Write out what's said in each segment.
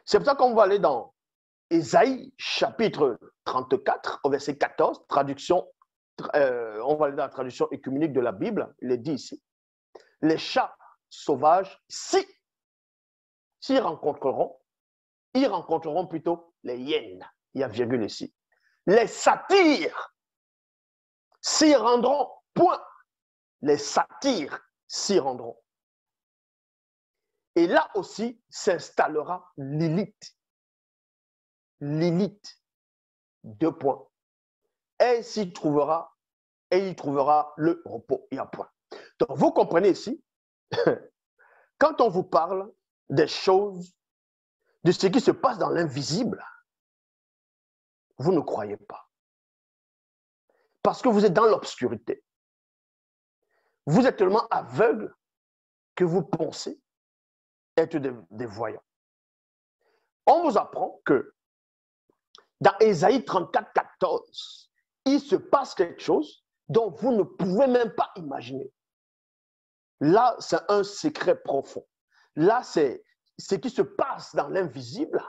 C'est pour ça qu'on va aller dans Ésaïe, chapitre 34, au verset 14, traduction, on va aller dans la traduction écuménique de la Bible, il est dit ici, les chats sauvages, s'y rencontreront, ils rencontreront plutôt les hyènes, il y a virgule ici. Les satyres s'y rendront, point. Les satyres s'y rendront. Et là aussi s'installera Lilith. Lilith, 2 points. Et il trouvera le repos, il y a point. Donc vous comprenez ici, quand on vous parle des choses, de ce qui se passe dans l'invisible, vous ne croyez pas. Parce que vous êtes dans l'obscurité. Vous êtes tellement aveugle que vous pensez être des voyants. On vous apprend que dans Ésaïe 34, 14, il se passe quelque chose dont vous ne pouvez même pas imaginer. Là, c'est un secret profond. Là, c'est ce qui se passe dans l'invisible.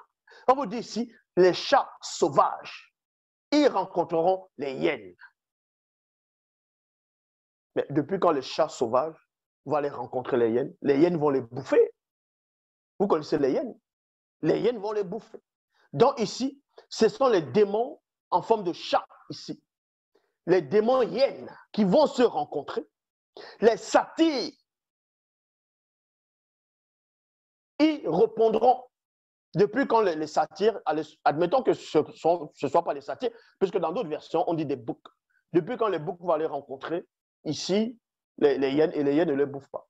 On vous dit ici, les chats sauvages, ils rencontreront les hyènes. Mais depuis quand les chats sauvages vont aller rencontrer les hyènes vont les bouffer. Vous connaissez les hyènes vont les bouffer. Donc ici, ce sont les démons en forme de chat ici. Les démons hyènes qui vont se rencontrer. Les satyres, ils répondront. Depuis quand les satyres, admettons que ce ne soit pas les satyres, puisque dans d'autres versions, on dit des boucs. Depuis quand les boucs vont les rencontrer, ici, les hyènes, et les hyènes ne les bouffent pas.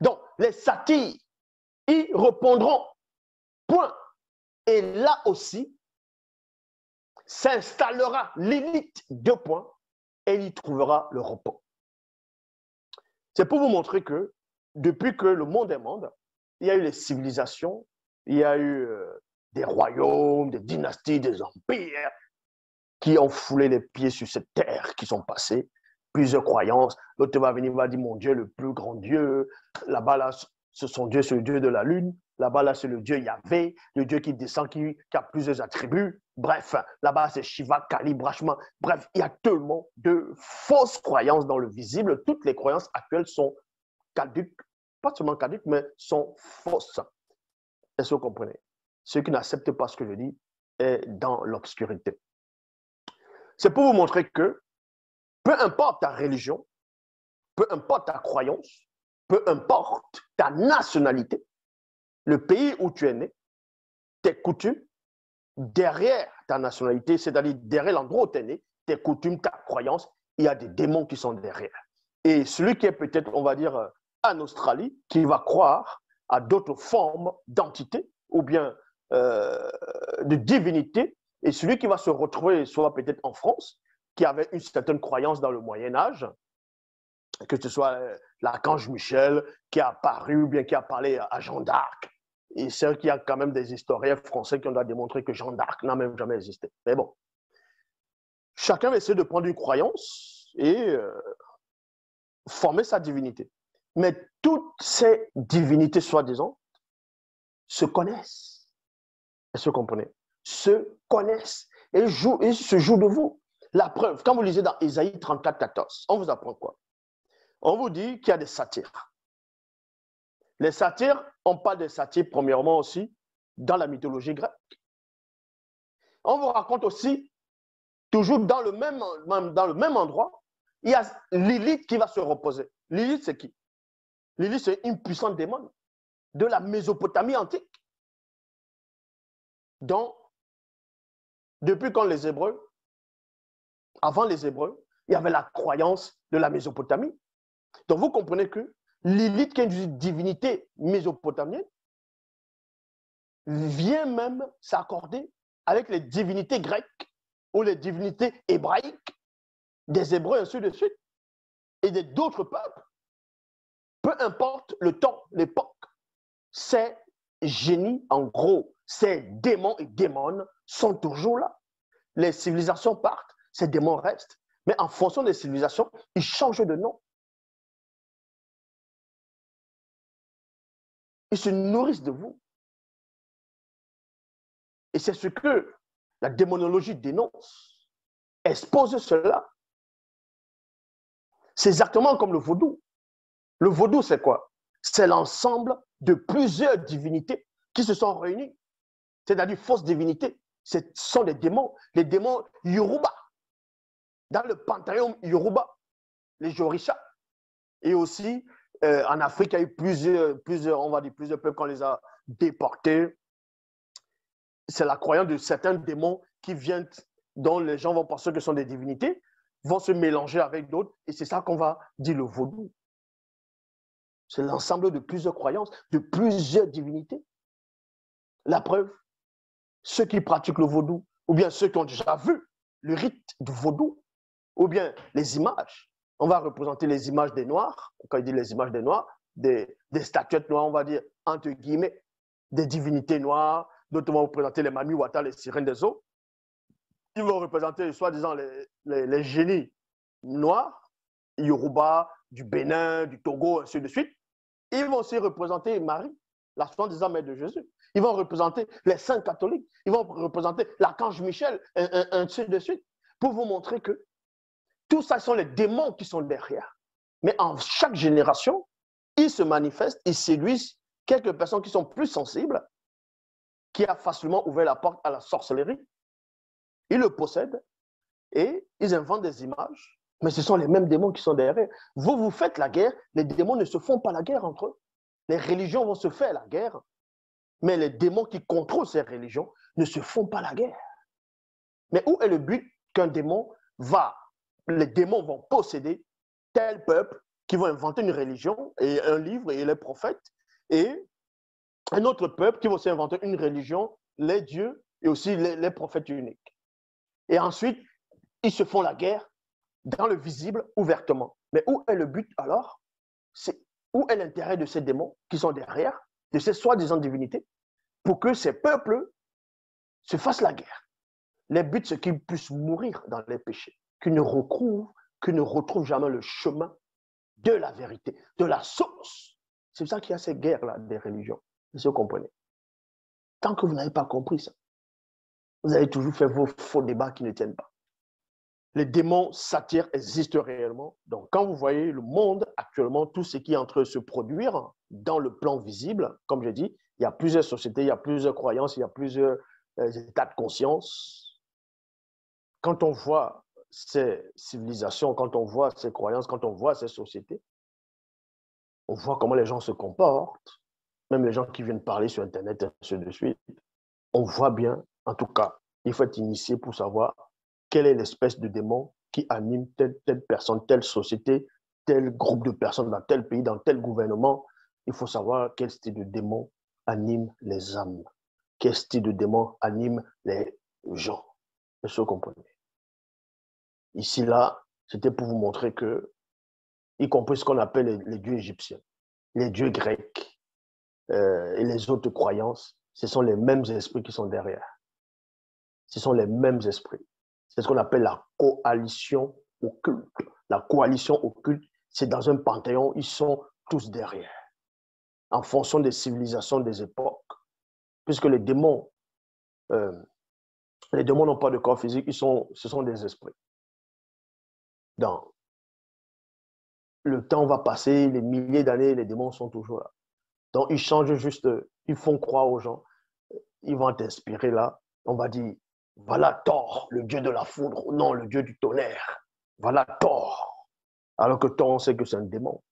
Donc, les satyres, ils répondront, point. Et là aussi, s'installera Lilith, 2 points, et il y trouvera le repos. C'est pour vous montrer que, depuis que le monde est monde, il y a eu les civilisations, il y a eu des royaumes, des dynasties, des empires qui ont foulé les pieds sur cette terre, qui sont passés, plusieurs croyances. L'autre va venir, va dire, mon Dieu, le plus grand Dieu. Là-bas, là, c'est le Dieu de la lune. Là-bas, là, c'est le Dieu Yahvé, le Dieu qui descend, qui a plusieurs attributs. Bref, là-bas, c'est Shiva, Kali, Brahma. Bref, il y a tellement de fausses croyances dans le visible. Toutes les croyances actuelles sont caduques, pas seulement caduques, mais sont fausses. Est-ce que vous comprenez? Ceux qui n'acceptent pas ce que je dis est dans l'obscurité. C'est pour vous montrer que peu importe ta religion, peu importe ta croyance, peu importe ta nationalité, le pays où tu es né, tes coutumes, derrière ta nationalité, c'est-à-dire derrière l'endroit où tu es né, tes coutumes, ta croyance, il y a des démons qui sont derrière. Et celui qui est peut-être, on va dire, en Australie, qui va croire à d'autres formes d'entité ou bien de divinité, et celui qui va se retrouver soit peut-être en France, qui avait une certaine croyance dans le Moyen-Âge, que ce soit l'archange Michel qui a apparu ou bien qui a parlé à Jeanne d'Arc. Et c'est vrai qu'il y a quand même des historiens français qui ont démontré que Jeanne d'Arc n'a même jamais existé. Mais bon, chacun va essayer de prendre une croyance et former sa divinité. Mais toutes ces divinités, soi-disant, se connaissent. Est-ce que vous comprenez? Se connaissent et se jouent de vous. La preuve, quand vous lisez dans Ésaïe 34, 14, on vous apprend quoi? On vous dit qu'il y a des satyres. Les satyres, on parle des satyres premièrement aussi dans la mythologie grecque. On vous raconte aussi, toujours dans le même endroit, il y a Lilith qui va se reposer. Lilith, c'est qui? Lilith, c'est une puissante démon de la Mésopotamie antique. Donc, depuis quand les Hébreux, avant les Hébreux, il y avait la croyance de la Mésopotamie. Donc, vous comprenez que Lilith, qui est une divinité mésopotamienne, vient même s'accorder avec les divinités grecques ou les divinités hébraïques des Hébreux, ainsi de suite, et d'autres peuples. Peu importe le temps, l'époque, ces génies, en gros, ces démons et démones sont toujours là. Les civilisations partent, ces démons restent. Mais en fonction des civilisations, ils changent de nom. Ils se nourrissent de vous. Et c'est ce que la démonologie dénonce, expose cela. C'est exactement comme le vaudou. Le vaudou, c'est quoi? C'est l'ensemble de plusieurs divinités qui se sont réunies, c'est-à-dire fausses divinités. Ce sont des démons, les démons Yoruba. Dans le panthéon Yoruba, les Jorisha. Et aussi, en Afrique, il y a eu plusieurs, on va dire plusieurs peuples qu'on les a déportés. C'est la croyance de certains démons qui viennent, dont les gens vont penser que ce sont des divinités, vont se mélanger avec d'autres, et c'est ça qu'on va dire le vaudou. C'est l'ensemble de plusieurs croyances, de plusieurs divinités. La preuve, ceux qui pratiquent le vaudou, ou bien ceux qui ont déjà vu le rite du vaudou, ou bien les images. On va représenter les images des Noirs, quand il dit les images des Noirs, des statuettes noires, on va dire, entre guillemets, des divinités noires, d'autres vont représenter les Mami Wata, les sirènes des eaux. Ils vont représenter, soi-disant, les génies noirs, Yoruba, du Bénin, du Togo, ainsi de suite. Ils vont aussi représenter Marie, la soi-disant mère de Jésus. Ils vont représenter les saints catholiques. Ils vont représenter l'archange Michel, ainsi de suite, pour vous montrer que tout ça sont les démons qui sont derrière. Mais en chaque génération, ils se manifestent, ils séduisent quelques personnes qui sont plus sensibles, qui a facilement ouvert la porte à la sorcellerie. Ils le possèdent et ils inventent des images, mais ce sont les mêmes démons qui sont derrière. Vous faites la guerre, les démons ne se font pas la guerre entre eux. Les religions vont se faire la guerre, mais les démons qui contrôlent ces religions ne se font pas la guerre. Mais où est le but qu'un démon va, les démons vont posséder tel peuple qui vont inventer une religion et un livre et les prophètes, et un autre peuple qui va aussi inventer une religion, les dieux et aussi les prophètes uniques. Et ensuite, ils se font la guerre dans le visible, ouvertement. Mais où est le but alors? Où est l'intérêt de ces démons qui sont derrière, de ces soi-disant divinités, pour que ces peuples se fassent la guerre? Le but, c'est qu'ils puissent mourir dans les péchés, qu'ils ne retrouvent jamais le chemin de la vérité, de la source. C'est ça qu'il y a ces guerres-là des religions. Vous comprenez? Tant que vous n'avez pas compris ça, vous allez toujours faire vos faux débats qui ne tiennent pas. Les démons satires existent réellement. Donc, quand vous voyez le monde actuellement, tout ce qui est en train de se produire dans le plan visible, comme je dis, il y a plusieurs sociétés, il y a plusieurs croyances, il y a plusieurs états de conscience. Quand on voit ces civilisations, quand on voit ces croyances, quand on voit ces sociétés, on voit comment les gens se comportent, même les gens qui viennent parler sur Internet, et ainsi de suite. On voit bien, en tout cas, il faut être initié pour savoir quelle est l'espèce de démon qui anime telle personne, telle société, tel groupe de personnes dans tel pays, dans tel gouvernement. Il faut savoir quel style de démon anime les âmes, quel style de démon anime les gens. Est-ce que vous comprenez? Ici, là, c'était pour vous montrer que, y compris ce qu'on appelle les dieux égyptiens, les dieux grecs et les autres croyances, ce sont les mêmes esprits qui sont derrière. Ce sont les mêmes esprits. C'est ce qu'on appelle la coalition occulte. La coalition occulte, c'est dans un panthéon, ils sont tous derrière, en fonction des civilisations des époques. Puisque les démons n'ont pas de corps physique, ce sont des esprits. Dans le temps va passer, les milliers d'années, les démons sont toujours là. Donc, ils changent juste, ils font croire aux gens, ils vont t'inspirer là. On va dire, voilà Thor, le dieu de la foudre, non, le dieu du tonnerre. Voilà Thor. Alors que Thor, on sait que c'est un démon.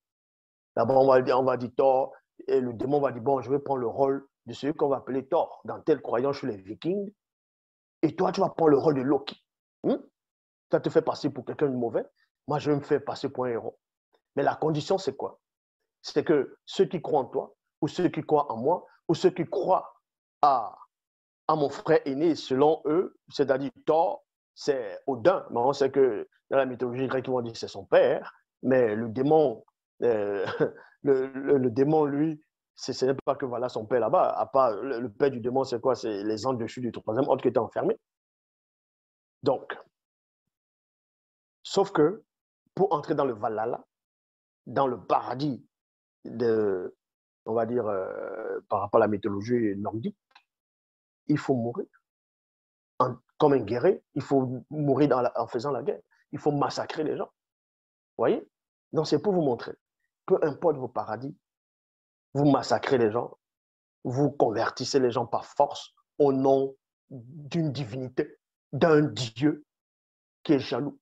D'abord, on va dire Thor, et le démon va dire, bon, je vais prendre le rôle de celui qu'on va appeler Thor, dans telle croyance chez les Vikings, et toi, tu vas prendre le rôle de Loki. Ça te fait passer pour quelqu'un de mauvais, moi, je vais me faire passer pour un héros. Mais la condition, c'est quoi? C'est que ceux qui croient en toi, ou ceux qui croient en moi, ou ceux qui croient à mon frère aîné, selon eux, c'est-à-dire Thor, c'est Odin. Mais on sait que dans la mythologie grecque, ils vont dire que c'est son père, mais le démon, le démon, lui, ce n'est pas que voilà son père là-bas. À part le père du démon, c'est quoi? C'est les anges dessus du troisième ordre qui étaient enfermés. Donc, sauf que pour entrer dans le Valhalla, dans le paradis on va dire, par rapport à la mythologie nordique, il faut mourir. Comme un guerrier, il faut mourir en faisant la guerre. Il faut massacrer les gens. Vous voyez? Donc, c'est pour vous montrer. Peu importe vos paradis, vous massacrez les gens, vous convertissez les gens par force au nom d'une divinité, d'un Dieu qui est jaloux.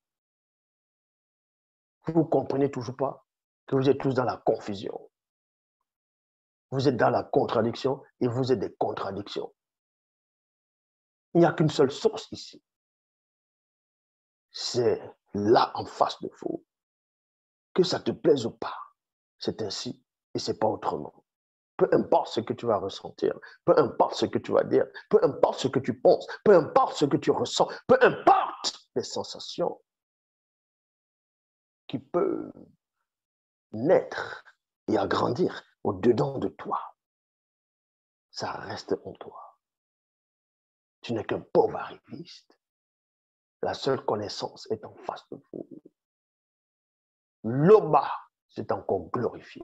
Vous ne comprenez toujours pas que vous êtes tous dans la confusion. Vous êtes dans la contradiction et vous êtes des contradictions. Il n'y a qu'une seule source ici. C'est là en face de vous. Que ça te plaise ou pas, c'est ainsi et c'est pas autrement. Peu importe ce que tu vas ressentir, peu importe ce que tu vas dire, peu importe ce que tu penses, peu importe ce que tu ressens, peu importe les sensations qui peuvent naître et agrandir au-dedans de toi, ça reste en toi. Tu n'es qu'un pauvre arriviste. La seule connaissance est en face de vous. L'Oba s'est encore glorifié.